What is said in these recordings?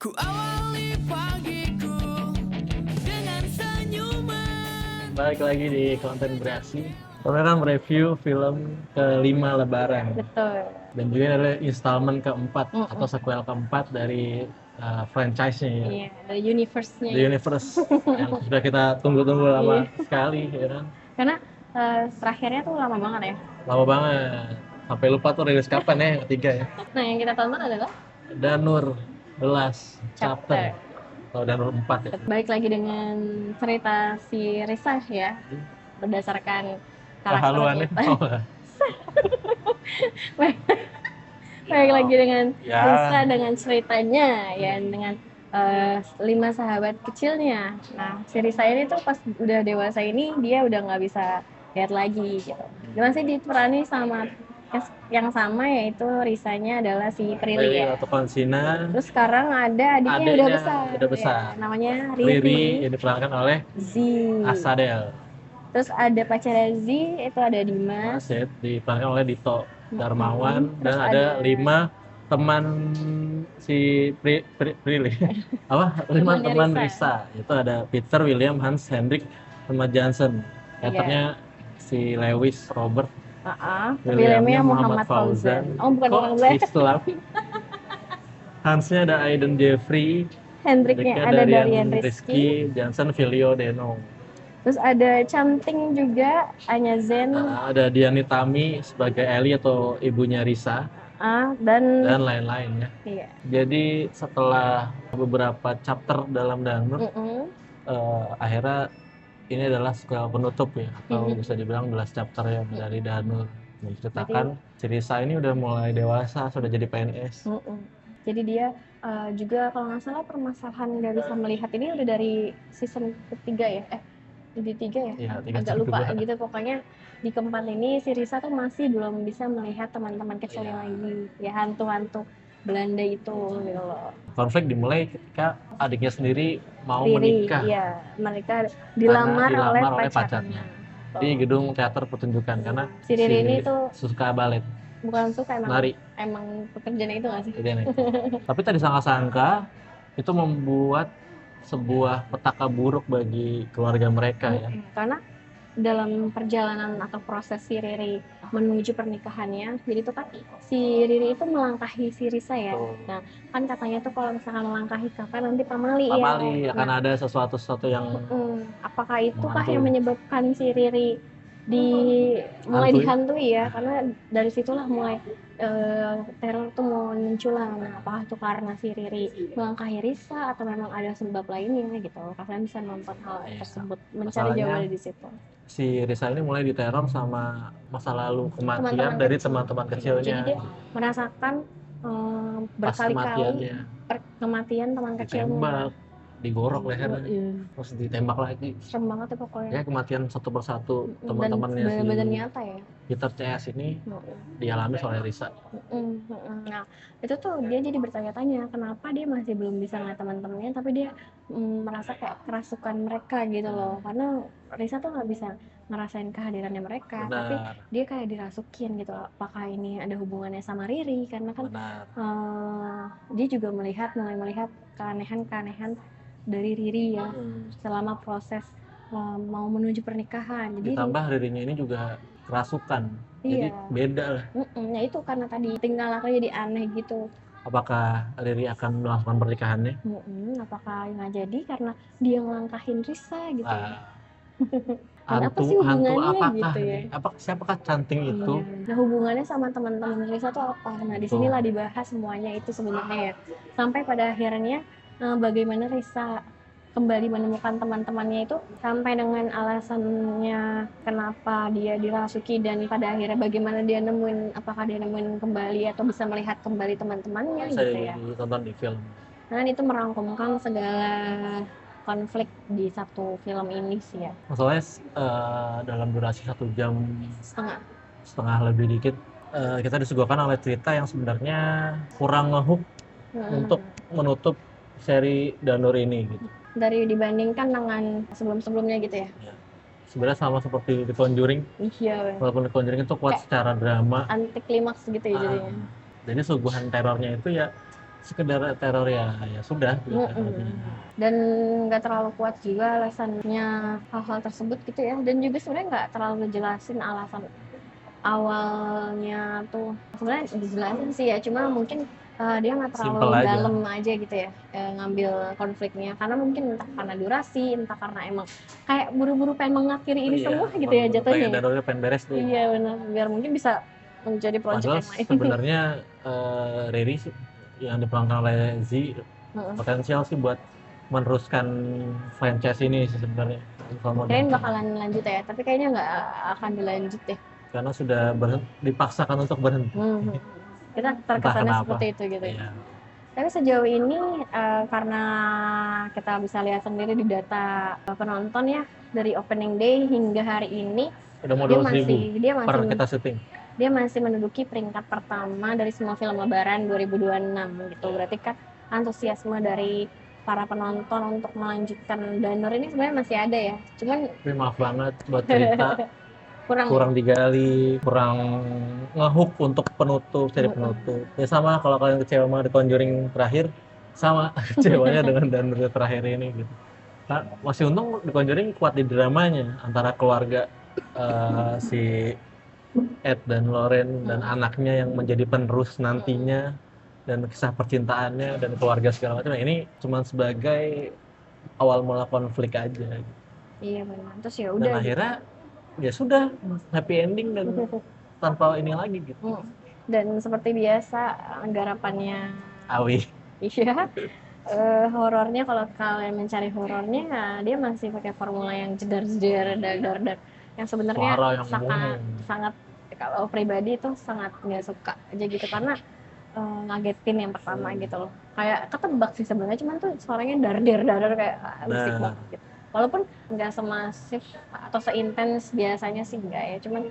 Ku awali pagiku dengan senyuman. Balik lagi di konten Beraksi. Kami kan mereview film kelima Lebaran. Betul. Dan juga ada installment keempat Mm-mm. atau sequel keempat dari franchise-nya ya. Iya, dari universe-nya. The ya. Universe yang sudah kita tunggu-tunggu lama Iya. sekali ya kan. Karena terakhirnya tuh lama banget ya. Lama banget. Sampai lupa tuh rilis kapan ya yang ketiga ya. Nah, yang kita tonton adalah Danur The Last Chapter. Chapter. Atau Danur 4 ya. Baik lagi dengan cerita si Risa ya, berdasarkan Kehaluannya. karakternya. Baik lagi dengan Ya. Risa dengan ceritanya ya, dengan 5 sahabat kecilnya. Nah, si Risa ini tuh pas udah dewasa ini dia udah nggak bisa lihat lagi gitu. Dia masih diperani sama yang sama, yaitu Risanya adalah si Prilly ya. Atau Konsina. Terus sekarang ada adiknya udah besar. Udah besar. Ya, namanya Riri Riri yang diperankan oleh Z. Asadel. Terus ada pacarnya Z, itu ada Dimas. Masih diperankan oleh Dito Darmawan. Terus Dan ada 5 teman si Prilly. Apa? 5 Temannya teman Risa. Risa. Itu ada Peter, William, Hans, Hendrik, sama Johnson. Karakternya si Lewis, Robert, Williamnya Muhammad Fauzan. Oh, bukan Kok orang Belanda. Islam? Hansnya ada Aiden Jeffrey. Hendriknya ada Darian Rizky. Johnson, Filio Denong. Terus ada Canting juga, Anya Zen, Ada Diani Tami sebagai Ellie atau ibunya Risa dan dan lain-lain ya. iya. Jadi setelah beberapa chapter dalam Danur, akhirnya ini adalah sequel penutup ya, atau bisa dibilang the last chapter ya dari Danur. Menceritakan si Risa ini udah mulai dewasa, sudah jadi PNS. Jadi dia juga kalau nggak salah permasalahan nggak bisa melihat ini udah dari season ketiga ya, di 3 ya, Iya, 3 agak lupa kedua. gitu. Pokoknya di keempat ini si Risa tuh masih belum bisa melihat teman-teman kecilnya lagi, ya hantu-hantu Belanda itu gitu loh. Konflik dimulai ketika adiknya sendiri mau Riri, menikah iya, mereka dilamar oleh pacarnya. di gedung teater pertunjukan karena Si Riri ini tuh suka balet, bukan suka, nari. emang pekerjaannya itu nggak sih? Tapi tadi sangka-sangka itu membuat sebuah petaka buruk bagi keluarga mereka ya. Karena dalam perjalanan atau proses si Riri menuju pernikahannya, jadi tuh kan si Riri itu melangkahi si Risa ya. Nah, kan katanya tuh kalau misalkan melangkahi kakak nanti pamali ya. Pamali akan ada sesuatu yang apakah itukah menghantui. yang menyebabkan si Riri mulai dihantui ya? Karena dari situlah mulai teror tuh mau muncul lah. Nah, apakah itu karena si Riri melangkahi Risa atau memang ada sebab lainnya gitu? Kalian bisa nonton hal tersebut, mencari jawabannya di situ. Si Risa ini mulai diteror sama masa lalu kematian Teman-teman dari kecil. teman-teman kecilnya. Jadi dia merasakan berkali-kali kematian teman kecilnya. Ditembak, digorok lehernya, terus ditembak lagi. Serem banget ya pokoknya. Ya kematian satu persatu teman-temannya si benar-benar nyata ya. Peter CS ini dialami oleh Risa. Nah, itu tuh dia jadi bertanya-tanya kenapa dia masih belum bisa ngeliat teman-temannya, tapi dia merasa kayak kerasukan mereka gitu loh. Karena Risa tuh nggak bisa ngerasain kehadirannya mereka. Benar. Tapi dia kayak dirasukin gitu. Apakah ini ada hubungannya sama Riri? Karena kan dia juga mulai melihat keanehan-keanehan dari Riri ya selama proses mau menuju pernikahan. Jadi ditambah Ririnya ini juga kerasukan, iya. Jadi beda lah. Ya itu karena tadi tinggal lakunya jadi aneh gitu. Apakah Riri akan melakukan pernikahannya? Apakah nggak jadi karena dia ngelangkahin Risa gitu ya? Hantu apakah gitu ya? Siapakah Canting itu? Nah, hubungannya sama teman-teman Risa tuh apa? Nah, disinilah dibahas semuanya itu sebenarnya ya. Sampai pada akhirnya bagaimana Risa kembali menemukan teman-temannya itu, sampai dengan alasannya kenapa dia dirasuki, dan pada akhirnya bagaimana dia apakah dia nemuin kembali atau bisa melihat kembali teman-temannya Bisa gitu ya. ditonton di film. Nah, itu merangkumkan segala konflik di satu film ini sih ya. Masalahnya dalam durasi 1 jam setengah lebih dikit, kita disuguhkan oleh cerita yang sebenarnya kurang ngehook untuk menutup seri Danur ini gitu. Dari dibandingkan dengan sebelum-sebelumnya gitu ya. Sebenarnya sama seperti The Conjuring. Iya. Walaupun The Conjuring itu kuat secara drama, anti klimaks gitu ya jadinya. Jadi suguhan terornya itu ya sekedar teror ya sudah gitu terornya. Dan nggak terlalu kuat juga alasannya hal-hal tersebut gitu ya, dan juga sebenarnya nggak terlalu ngejelasin alasan awalnya tuh. Sebenarnya dijelasin sih ya, cuma mungkin dia nggak terlalu Simple aja. dalam aja gitu ya, ngambil konfliknya, karena mungkin entah karena durasi, entah karena emang kayak buru-buru pengen mengakhiri ini semua gitu ya jatuhnya pengen ya. danornya pengen beres deh. Iya benar, biar mungkin bisa menjadi project Padahal yang lain. sebenarnya Riri yang diperankan oleh Z Heeh. potensial sih buat meneruskan franchise ini sih sebenarnya. Kirain bakalan lanjut ya, tapi kayaknya nggak akan dilanjut deh. Karena sudah dipaksakan untuk berhenti. Kita Entah terkesannya kenapa. seperti itu gitu ya. Iya. Tapi sejauh ini karena kita bisa lihat sendiri di data penonton ya, dari opening day hingga hari ini Udah mau dia 200.000 dia per masih kita syuting. dia masih menduduki peringkat pertama dari semua film Lebaran 2026 gitu. Berarti kan antusiasme dari para penonton untuk melanjutkan Danur ini sebenarnya masih ada ya. Cuman Tapi maaf banget buat cerita kurang kurang digali, kurang ngehook untuk penutup, seri penutup. Ya sama kalau kalian kecewa sama The Conjuring terakhir, sama kecewanya dengan Danur terakhir ini gitu. Nah, masih untung The Conjuring kuat di dramanya antara keluarga si Ed dan Lauren dan anaknya yang menjadi penerus nantinya dan kisah percintaannya dan keluarga segala macam. Nah, ini cuma sebagai awal mula konflik aja. Iya benar. Terus ya Dan udah akhirnya ya sudah happy ending dan tanpa ini lagi gitu. Dan seperti biasa garapannya Awi. iya, horornya kalau kalian mencari horornya dia masih pakai formula yang jedar-jedar dar yang sebenarnya Suara yang sangat kalau pribadi itu sangat nggak suka aja gitu, karena ngagetin yang pertama gitu loh, kayak ketebak sih sebenarnya, cuman tuh suaranya dar kayak berisik banget gitu. Walaupun nggak semasif atau seintens biasanya sih enggak ya, cuman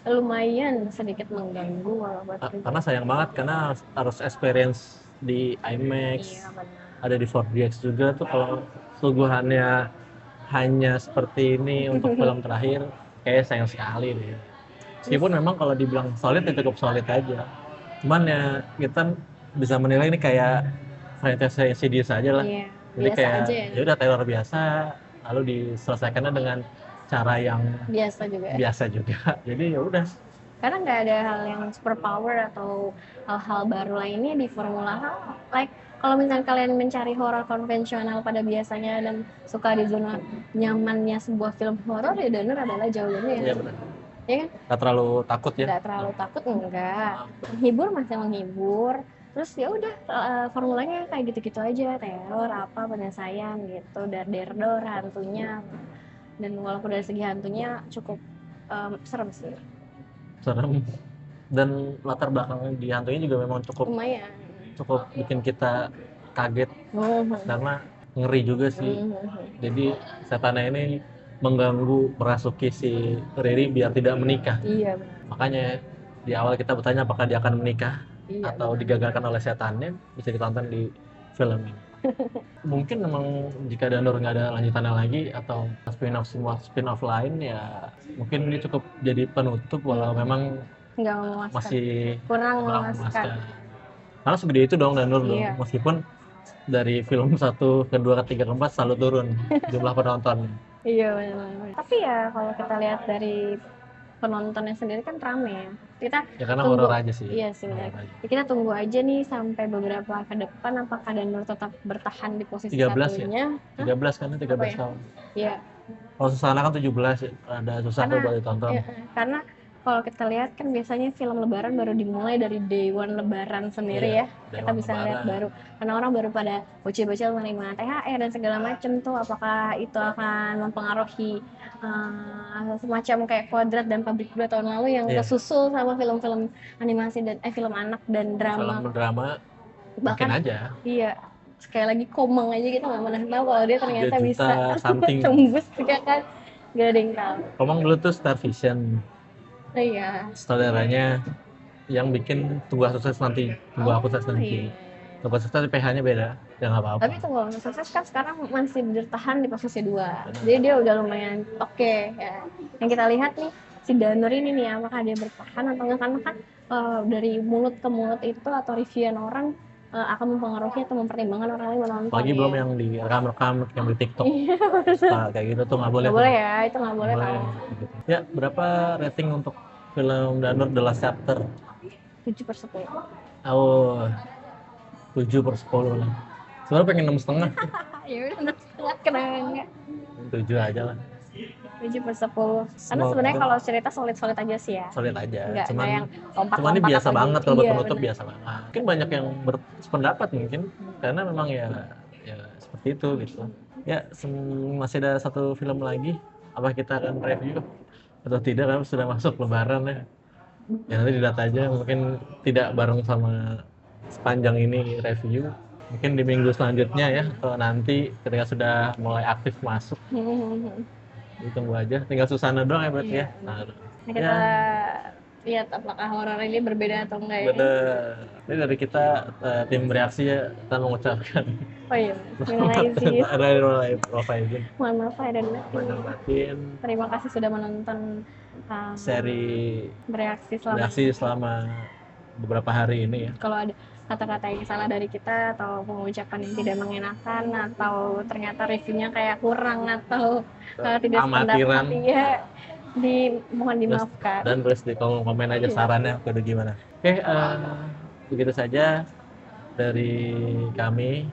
lumayan sedikit mengganggu walaupun karena sayang banget karena harus experience di IMAX. iya benar. Ada di 4DX juga tuh, kalau suguhannya hanya seperti ini untuk film terakhir kayak sayang sekali deh. Meskipun memang kalau dibilang solid ya cukup solid aja. Cuman ya kita bisa menilai ini kayak franchise Insidious aja lah. Iya, Jadi biasa kayak aja ya. ya udah teror biasa lalu diselesaikannya dengan cara yang Biasa juga ya. biasa juga. Jadi ya udah. Karena nggak ada hal yang super power atau hal-hal baru lainnya di formula hal. Like kalau misalnya kalian mencari horor konvensional pada biasanya dan suka di zona nyamannya sebuah film horor, ya Danur adalah jawabannya ya. Iya benar. Ya kan? Gak terlalu takut ya. Nggak terlalu takut, enggak. Menghibur masih menghibur. Terus ya udah formulanya kayak gitu-gitu aja, teror apa penyelesaian gitu, dar-dor hantunya. Dan walaupun dari segi hantunya cukup serem sih. Serem. Dan latar belakang di hantunya juga memang Lumayan. cukup bikin kita kaget karena ngeri juga sih. Jadi setannya ini mengganggu, merasuki si Riri biar tidak menikah. Iya benar. Makanya di awal kita bertanya apakah dia akan menikah Iya, atau digagalkan oleh setannya, bisa ditonton di film ini. Mungkin memang jika Danur nggak ada lanjutannya lagi atau spin-off lain ya mungkin ini cukup jadi penutup, walau memang nggak memuaskan. masih kurang memuaskan. memuaskan. Karena segede itu dong Danur dong, Iya. meskipun dari film 1, kedua, ketiga, keempat selalu turun jumlah penonton. Iya benar. Tapi ya kalau kita lihat dari penontonnya sendiri kan rame ya. Kita Ya karena tunggu. horor aja sih. Iya sih benar. Horor aja. Ya, kita tunggu aja nih sampai beberapa ke depan apakah Danur tetap bertahan di posisi 13 satunya. ya? 13 kan, 13 Apa ya? tahun. Iya. Kalau Susana kan 17 ya, ada susah tuh buat ditonton. Ya, karena kalau kita lihat kan biasanya film Lebaran baru dimulai dari day one Lebaran sendiri Iya, ya. Kita bisa lihat baru, karena orang baru pada bocil-bocil menerima THR dan segala macam tuh. Apakah itu akan mempengaruhi semacam kayak Kodrat dan Pabrik Gula tahun lalu yang kesusul sama film-film animasi dan film anak dan drama. Film drama Bahkan mungkin aja. Iya, sekali lagi Komeng aja kita nggak pernah tahu kalau dia ternyata 3 juta bisa something. tembus juga kan, gak ada yang tahu. Komeng dulu tuh Star Vision, Iya. saudaranya yang bikin Tunggu Sukses Nanti, Tunggu Aku Sukses Nanti. Iya. Tunggu Sukses PH-nya beda, ya nggak apa-apa. Tapi Tunggu Aku Sukses kan sekarang masih bertahan di posisi 2. Jadi dia udah lumayan oke ya. Yang kita lihat nih si Danur ini nih apakah dia bertahan atau enggak, karena kan dari mulut ke mulut itu atau reviewan orang akan mempengaruhi atau mempertimbangkan orang lain menonton. Apalagi belum ya. yang direkam-rekam yang di TikTok. Iya, Suka kayak gitu tuh nggak boleh. nggak boleh ya, itu nggak boleh Boleh. tau. Gitu. Ya, berapa rating untuk film Danur The Last Chapter? 7/10. Oh, 7/10 lah. Sebenarnya pengen 6,5. Ya udah, 6,5 kenapa? 7 aja lah. 7/10. Karena Semoga- sebenarnya kalau cerita solid-solid aja sih ya. Solid aja. Nggak Cuman yang lompat-lompat. cuman ini biasa atau banget gitu. kalau buat Iya, penutup bener. biasa banget. Mungkin banyak yang berpendapat mungkin karena memang ya seperti itu gitu. Ya, masih ada satu film lagi. Apa kita akan review atau tidak kan sudah masuk Lebaran ya. Ya nanti dilihat aja, mungkin tidak bareng sama sepanjang ini review. Mungkin di minggu selanjutnya ya, atau nanti ketika sudah mulai aktif masuk. Ditunggu aja, tinggal Susana doang ya berarti Iya. ya. Nah, Nah, kita lihat apakah horor ini berbeda atau enggak ya. bener. Ini dari kita tim bereaksi ya, kita mengucapkan Oh iya, minal aizin. Mohon maaf lahir dan batin. Terima kasih sudah menonton Seri bereaksi selama beberapa hari ini ya. Kalau ada kata-kata yang salah dari kita atau pengucapan yang tidak mengenakan atau ternyata reviewnya kayak kurang atau tidak Amatiran. sependapat, ya mohon dimaafkan. Dan tulis di kolom komen aja sarannya kudu gimana. Oke, begitu saja dari kami.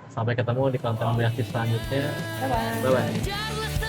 Sampai ketemu di konten reaksi selanjutnya. Bye-bye. Bye bye. Kejar